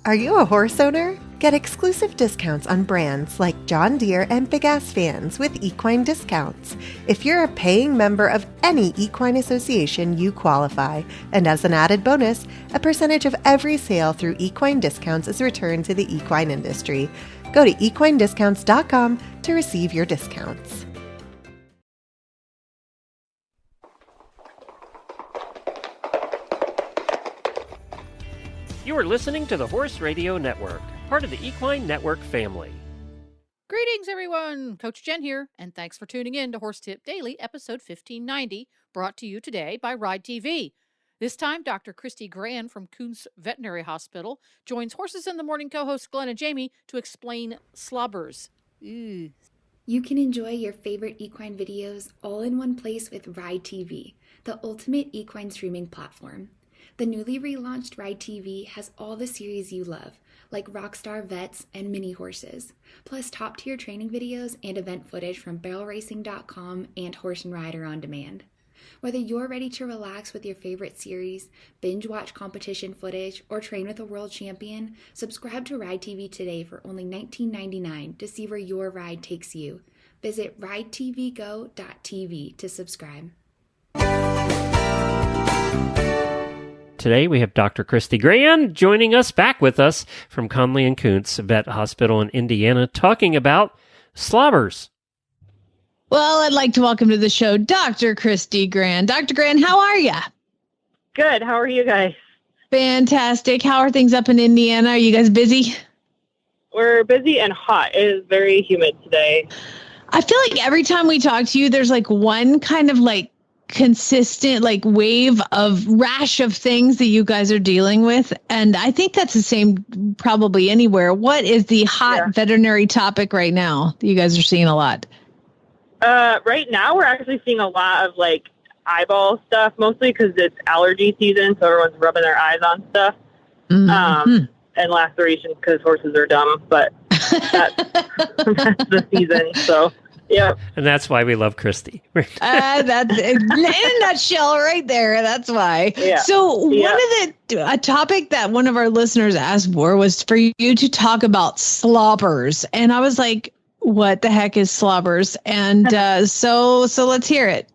Are you a horse owner? Get exclusive discounts on brands like John Deere and Big Ass Fans with equine discounts. If you're a paying member of any equine association, you qualify. And as an added bonus, a percentage of every sale through equine discounts is returned to the equine industry. Go to equinediscounts.com to receive your discounts. You are listening to the Horse Radio Network, part of the Equine Network family. Greetings, everyone. Coach Jen here, and thanks for tuning in to Horse Tip Daily, episode 1590, brought to you today by Ride TV. This time, Dr. Kristi Gran from Koontz Veterinary Hospital joins Horses in the Morning co-hosts Glenn and Jamie to explain slobbers. You can enjoy your favorite equine videos all in one place with Ride TV, the ultimate equine streaming platform. The newly relaunched Ride TV has all the series you love, like Rockstar Vets and Mini Horses, plus top-tier training videos and event footage from barrelracing.com and Horse and Rider on Demand. Whether you're ready to relax with your favorite series, binge watch competition footage, or train with a world champion, subscribe to Ride TV today for only $19.99 to see where your ride takes you. Visit ridetvgo.tv to subscribe. Today we have Dr. Kristi Gran joining us, back with us from Conley and Koontz Vet Hospital in Indiana, talking about slobbers. Well, I'd like to welcome to the show Dr. Kristi Gran. Dr. Gran, how are you? Good. How are you guys? Fantastic. How are things up in Indiana? Are you guys busy? We're busy and hot. It is very humid today. I feel like every time we talk to you, there's like one kind of like consistent like wave of rash of things that you guys are dealing with. And I think that's the same probably anywhere. What is the hot veterinary topic right now that you guys are seeing a lot? Right now we're actually seeing a lot of like eyeball stuff, mostly because it's allergy season. So everyone's rubbing their eyes on stuff. And lacerations because horses are dumb, but that's the season. So yeah. And that's why we love Kristi. That's in a nutshell right there. That's why. Yeah. So a topic that one of our listeners asked for was for you to talk about slobbers. And I was like, what the heck is slobbers? And so let's hear it.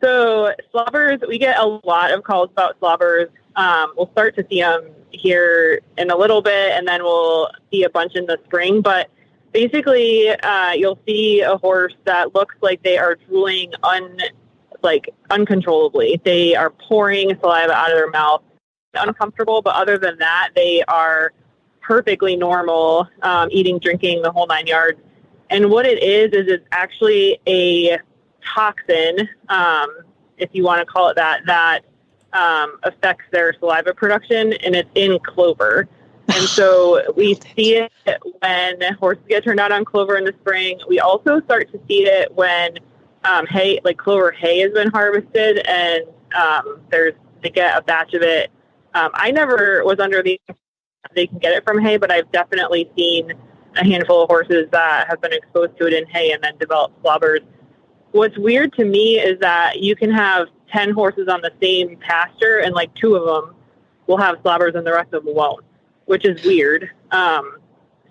So slobbers, we get a lot of calls about slobbers. We'll start to see them here in a little bit, and then we'll see a bunch in the spring. But basically, you'll see a horse that looks like they are drooling uncontrollably. They are pouring saliva out of their mouth, uncomfortable. But other than that, they are perfectly normal, eating, drinking, the whole 9 yards. And what it is it's actually a toxin, if you want to call it that affects their saliva production, and it's in clover. And so we see it when horses get turned out on clover in the spring. We also start to see it when hay, like clover hay, has been harvested, and they get a batch of it. I never was under the they can get it from hay, but I've definitely seen a handful of horses that have been exposed to it in hay and then develop slobbers. What's weird to me is that you can have 10 horses on the same pasture, and like 2 of them will have slobbers and the rest of them won't, which is weird.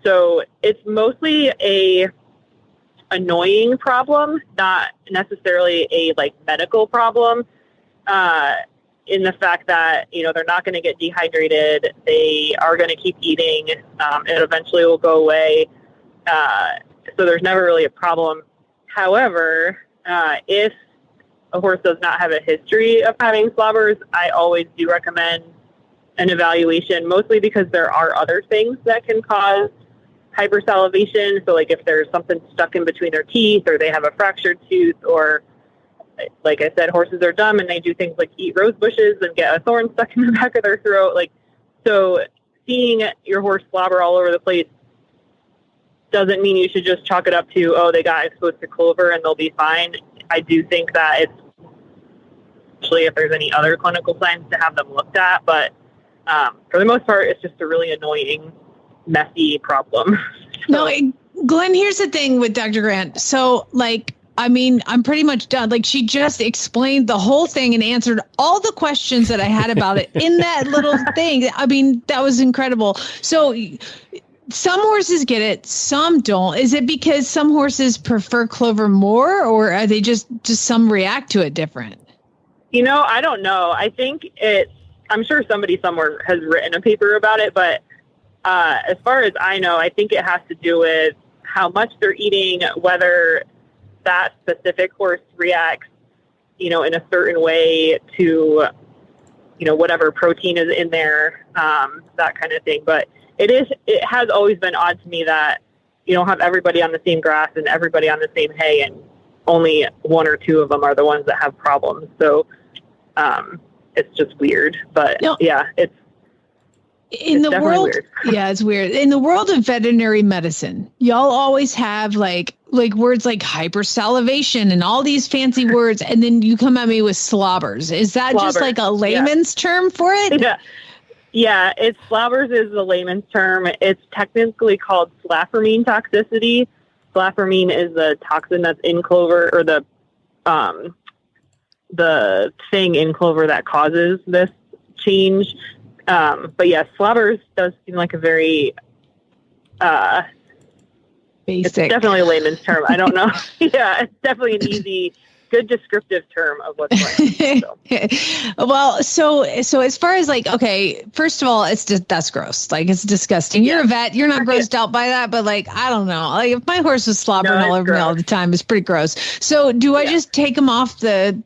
So it's mostly a annoying problem, not necessarily a like medical problem, in the fact that, they're not going to get dehydrated. They are going to keep eating. It eventually will go away. So there's never really a problem. However, if a horse does not have a history of having slobbers, I always do recommend an evaluation, mostly because there are other things that can cause hypersalivation. So like if there's something stuck in between their teeth, or they have a fractured tooth, or like I said, horses are dumb and they do things like eat rose bushes and get a thorn stuck in the back of their throat. So seeing your horse slobber all over the place doesn't mean you should just chalk it up to, they got exposed to clover and they'll be fine. I do think that it's actually, if there's any other clinical signs, to have them looked at, but for the most part, it's just a really annoying, messy problem. No, Glenn, here's the thing with Dr. Grant. So, like, I mean, I'm pretty much done. Like, she just explained the whole thing and answered all the questions that I had about it in that little thing. I mean, that was incredible. So some horses get it, some don't. Is it because some horses prefer clover more, or are they just some react to it different? I don't know. I think I'm sure somebody somewhere has written a paper about it, but as far as I know, I think it has to do with how much they're eating, whether that specific horse reacts, in a certain way to, whatever protein is in there, that kind of thing. But it has always been odd to me that you don't have everybody on the same grass and everybody on the same hay, and only one or two of them are the ones that have problems. So it's just weird. But yeah, it's weird. Yeah, it's weird. In the world of veterinary medicine, y'all always have like words like hypersalivation and all these fancy words, and then you come at me with slobbers. Is that just like a layman's term for it? Yeah, it's slobbers is the layman's term. It's technically called Slaframine toxicity. Slaframine is the toxin that's in clover, or the thing in clover that causes this change. But yeah, slobbers does seem like a very basic. It's definitely a layman's term. I don't know. Yeah, it's definitely an easy, good descriptive term of what's going on. So. Well, so as far as like, okay, first of all, that's gross. Like, it's disgusting. You're a vet. You're not grossed out by that, but like, I don't know. Like, if my horse was slobbering all over me all the time, it's pretty gross. So do I just take him off the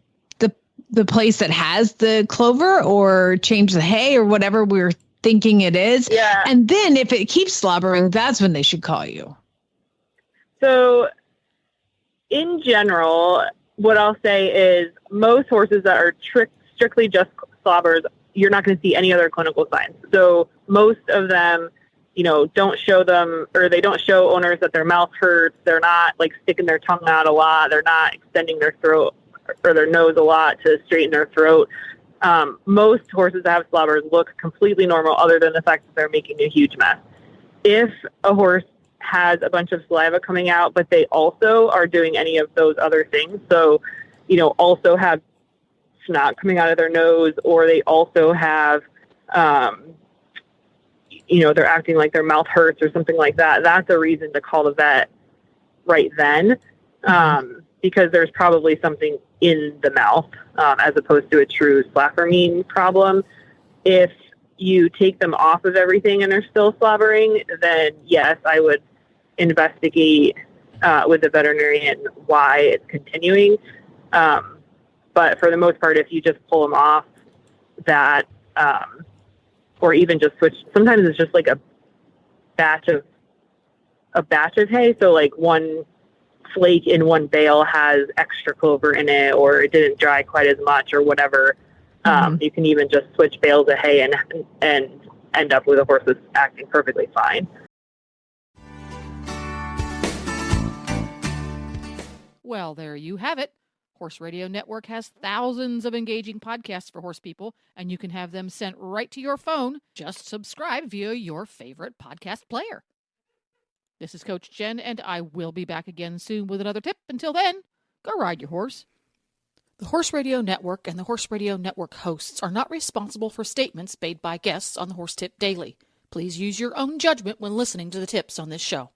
place that has the clover, or change the hay, or whatever we're thinking it is? Yeah. And then if it keeps slobbering, that's when they should call you. So in general, what I'll say is most horses that are strictly just slobbers, you're not going to see any other clinical signs. So most of them, don't show them, or they don't show owners that their mouth hurts. They're not like sticking their tongue out a lot. They're not extending their throat or their nose a lot to straighten their throat. Most horses that have slobbers look completely normal, other than the fact that they're making a huge mess. If a horse has a bunch of saliva coming out, but they also are doing any of those other things, so, also have snot coming out of their nose, or they also have, they're acting like their mouth hurts or something like that, that's a reason to call the vet right then, because there's probably something in the mouth, as opposed to a true Slaframine problem. If you take them off of everything and they're still slobbering, then yes, I would investigate with the veterinarian why it's continuing. But for the most part, if you just pull them off that, or even just switch, sometimes it's just like a batch of hay. So like one flake in one bale has extra clover in it, or it didn't dry quite as much, or whatever. You can even just switch bales of hay and end up with a horse that's acting perfectly fine. Well, there you have it. Horse Radio Network has thousands of engaging podcasts for horse people, and you can have them sent right to your phone. Just subscribe via your favorite podcast player. This is Coach Jen, and I will be back again soon with another tip. Until then, go ride your horse. The Horse Radio Network and the Horse Radio Network hosts are not responsible for statements made by guests on the Horse Tip Daily. Please use your own judgment when listening to the tips on this show.